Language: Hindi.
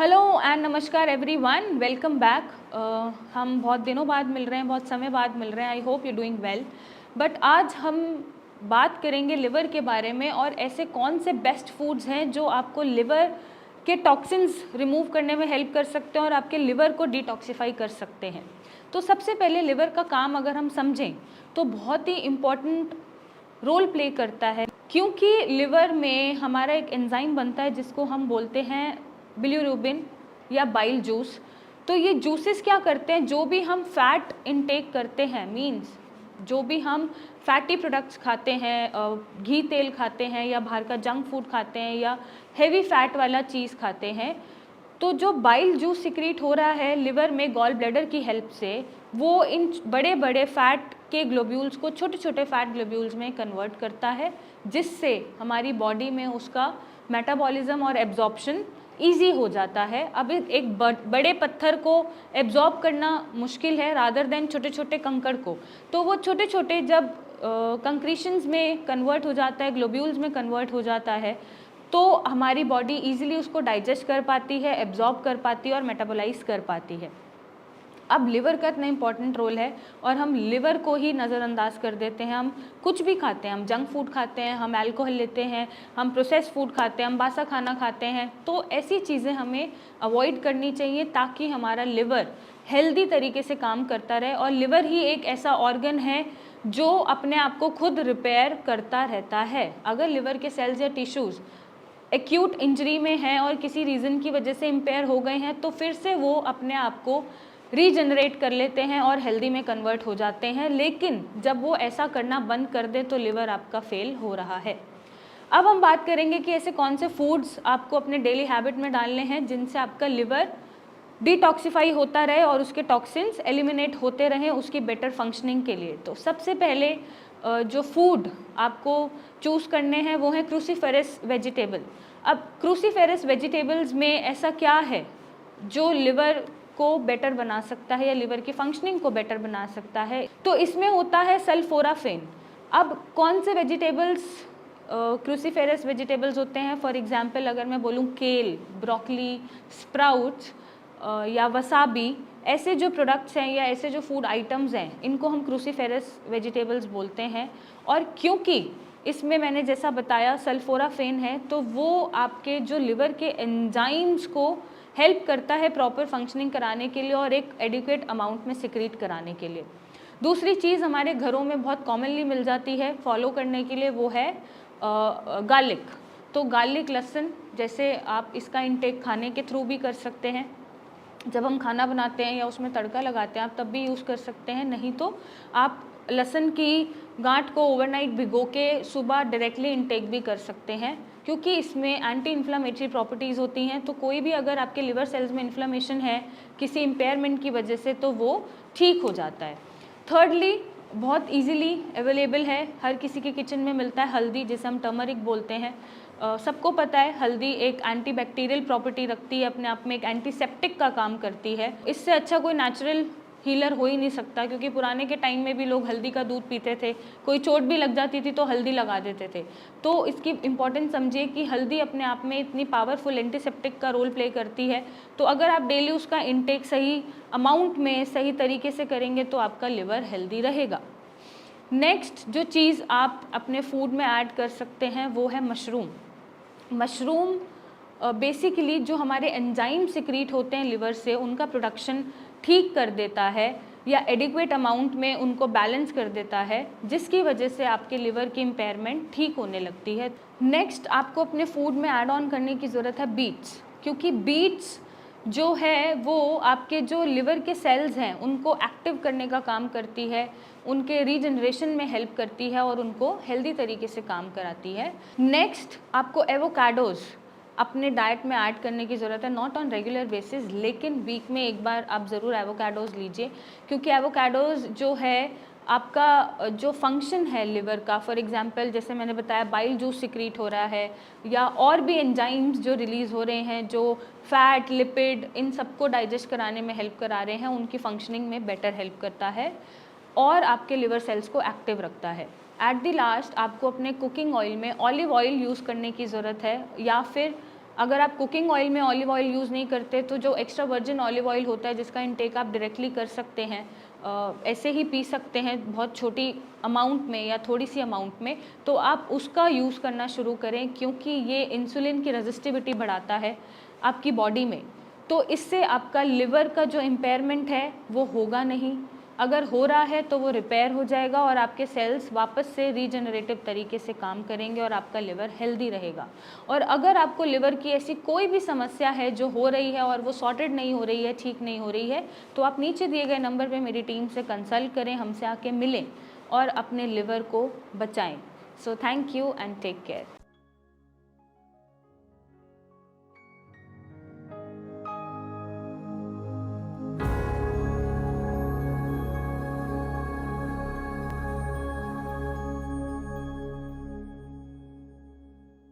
हेलो एंड नमस्कार एवरीवन, वेलकम बैक। हम बहुत दिनों बाद मिल रहे हैं, बहुत समय बाद मिल रहे हैं। I hope you doing well. But आज हम बात करेंगे लिवर के बारे में और ऐसे कौन से बेस्ट फूड्स हैं जो आपको लिवर के टॉक्सिन्स रिमूव करने में हेल्प कर सकते हैं और आपके लिवर को डिटॉक्सिफाई कर सकते हैं। तो सबसे पहले लिवर का काम अगर हम समझें तो बहुत ही इम्पॉर्टेंट रोल प्ले करता है, क्योंकि लिवर में हमारा एक एंजाइम बनता है जिसको हम बोलते हैं बिलिरुबिन या बाइल जूस। तो ये जूसेस क्या करते हैं, जो भी हम फैट इनटेक करते हैं, मींस जो भी हम फैटी प्रोडक्ट्स खाते हैं, घी तेल खाते हैं या बाहर का जंक फूड खाते हैं या हेवी फैट वाला चीज़ खाते हैं, तो जो बाइल जूस सिक्रीट हो रहा है लिवर में गॉल ब्लैडर की हेल्प से, वो इन बड़े बड़े फैट के ग्लोब्यूल्स को छोटे छोटे फैट ग्लोब्यूल्स में कन्वर्ट करता है, जिससे हमारी बॉडी में उसका मेटाबॉलिज्म और एब्जॉर्प्शन ईजी हो जाता है। अब एक बड़े पत्थर को एब्जॉर्ब करना मुश्किल है रादर देन छोटे छोटे कंकड़ को, तो वो छोटे छोटे जब कंक्रीशंस में कन्वर्ट हो जाता है, ग्लोब्यूल्स में कन्वर्ट हो जाता है, तो हमारी बॉडी ईजिली उसको डाइजेस्ट कर पाती है, एब्जॉर्ब कर पाती है और मेटाबोलाइज कर पाती है। अब लिवर का इतना इम्पॉर्टेंट रोल है और हम लिवर को ही नज़रअंदाज कर देते हैं। हम कुछ भी खाते हैं, हम जंक फूड खाते हैं, हम अल्कोहल लेते हैं, हम प्रोसेस फूड खाते हैं, हम बासा खाना खाते हैं। तो ऐसी चीज़ें हमें अवॉइड करनी चाहिए ताकि हमारा लिवर हेल्दी तरीके से काम करता रहे। और लिवर ही एक ऐसा ऑर्गन है जो अपने आप को खुद रिपेयर करता रहता है। अगर लिवर के सेल्स या टिश्यूज़ एक्यूट इंजरी में हैं और किसी रीज़न की वजह से इम्पेयर हो गए हैं, तो फिर से वो अपने आप को रीजनरेट कर लेते हैं और हेल्दी में कन्वर्ट हो जाते हैं। लेकिन जब वो ऐसा करना बंद कर दे तो लिवर आपका फेल हो रहा है। अब हम बात करेंगे कि ऐसे कौन से फूड्स आपको अपने डेली हैबिट में डालने हैं जिनसे आपका लिवर डिटॉक्सिफाई होता रहे और उसके टॉक्सिन्स एलिमिनेट होते रहें उसकी बेटर फंक्शनिंग के लिए। तो सबसे पहले जो फूड आपको चूज़ करने हैं वो है क्रूसीफेरस वेजिटेबल। अब क्रूसीफेरस वेजिटेबल्स में ऐसा क्या है जो लिवर को बेटर बना सकता है या लिवर की फंक्शनिंग को बेटर बना सकता है? तो इसमें होता है सल्फोराफेन। अब कौन से वेजिटेबल्स क्रूसीफेरस वेजिटेबल्स होते हैं? फॉर एग्जांपल अगर मैं बोलूँ केल, ब्रोकली, स्प्राउट्स या वसाबी, ऐसे जो प्रोडक्ट्स हैं या ऐसे जो फूड आइटम्स हैं, इनको हम क्रूसीफेरस वेजिटेबल्स बोलते हैं। और क्योंकि इसमें मैंने जैसा बताया सल्फोराफेन है, तो वो आपके जो लिवर के एंजाइम्स को हेल्प करता है प्रॉपर फंक्शनिंग कराने के लिए और एक एडिक्वेट अमाउंट में सिक्रीट कराने के लिए। दूसरी चीज़ हमारे घरों में बहुत कॉमनली मिल जाती है फॉलो करने के लिए, वो है गार्लिक। तो गार्लिक, लहसुन, जैसे आप इसका इंटेक खाने के थ्रू भी कर सकते हैं। जब हम खाना बनाते हैं या उसमें तड़का लगाते हैं आप तब भी यूज़ कर सकते हैं। नहीं तो आप लहसुन की गांठ को ओवरनाइट भिगो के सुबह डायरेक्टली इंटेक भी कर सकते हैं, क्योंकि इसमें एंटी इन्फ्लामेटरी प्रॉपर्टीज़ होती हैं। तो कोई भी अगर आपके लिवर सेल्स में इन्फ्लामेशन है किसी इम्पेयरमेंट की वजह से, तो वो ठीक हो जाता है। थर्डली, बहुत इजीली अवेलेबल है, हर किसी के किचन में मिलता है हल्दी, जिसे हम टर्मरिक बोलते हैं। सबको पता है हल्दी एक एंटीबैक्टीरियल प्रॉपर्टी रखती है, अपने आप में एक एंटीसेप्टिक का काम करती है। इससे अच्छा कोई नेचुरल हीलर हो ही नहीं सकता, क्योंकि पुराने के टाइम में भी लोग हल्दी का दूध पीते थे, कोई चोट भी लग जाती थी तो हल्दी लगा देते थे। तो इसकी इम्पोर्टेंस समझिए कि हल्दी अपने आप में इतनी पावरफुल एंटीसेप्टिक का रोल प्ले करती है। तो अगर आप डेली उसका इंटेक सही अमाउंट में सही तरीके से करेंगे तो आपका लिवर हेल्दी रहेगा। नेक्स्ट जो चीज़ आप अपने फूड में ऐड कर सकते हैं वो है मशरूम। मशरूम बेसिकली जो हमारे एंजाइम सिक्रीट होते हैं लिवर से, उनका प्रोडक्शन ठीक कर देता है या एडिक्वेट अमाउंट में उनको बैलेंस कर देता है, जिसकी वजह से आपके लिवर की इम्पेयरमेंट ठीक होने लगती है। नेक्स्ट आपको अपने फूड में ऐड ऑन करने की ज़रूरत है बीट्स, क्योंकि बीट्स जो है वो आपके जो लिवर के सेल्स हैं उनको एक्टिव करने का काम करती है, उनके रीजनरेशन में हेल्प करती है और उनको हेल्दी तरीके से काम कराती है। नेक्स्ट आपको एवोकाडोज़ अपने डाइट में ऐड करने की ज़रूरत है, नॉट ऑन रेगुलर बेसिस, लेकिन वीक में एक बार आप ज़रूर एवोकाडोज़ लीजिए, क्योंकि एवोकाडोज़ जो है आपका जो फंक्शन है लिवर का, फॉर एग्जांपल जैसे मैंने बताया बाइल जूस सिक्रीट हो रहा है या और भी एंजाइम्स जो रिलीज़ हो रहे हैं जो फैट, लिपिड, इन सबको डाइजेस्ट कराने में हेल्प करा रहे हैं, उनकी फंक्शनिंग में बेटर हेल्प करता है और आपके लिवर सेल्स को एक्टिव रखता है। एट द लास्ट आपको अपने कुकिंग ऑयल में ऑलिव ऑयल यूज़ करने की ज़रूरत है, या फिर अगर आप कुकिंग ऑयल में ऑलिव ऑयल यूज़ नहीं करते तो जो एक्स्ट्रा वर्जिन ऑलिव ऑयल होता है जिसका इनटेक आप डायरेक्टली कर सकते हैं, ऐसे ही पी सकते हैं बहुत छोटी अमाउंट में या थोड़ी सी अमाउंट में, तो आप उसका यूज़ करना शुरू करें, क्योंकि ये इंसुलिन की रेजिस्टिविटी बढ़ाता है आपकी बॉडी में। तो इससे आपका लिवर का जो इम्पेयरमेंट है वो होगा नहीं, अगर हो रहा है तो वो रिपेयर हो जाएगा और आपके सेल्स वापस से रीजनरेटिव तरीके से काम करेंगे और आपका लिवर हेल्दी रहेगा। और अगर आपको लिवर की ऐसी कोई भी समस्या है जो हो रही है और वो सॉर्टेड नहीं हो रही है, ठीक नहीं हो रही है, तो आप नीचे दिए गए नंबर पे मेरी टीम से कंसल्ट करें, हमसे आके मिलें और अपने लिवर को बचाएं। So thank you and take care.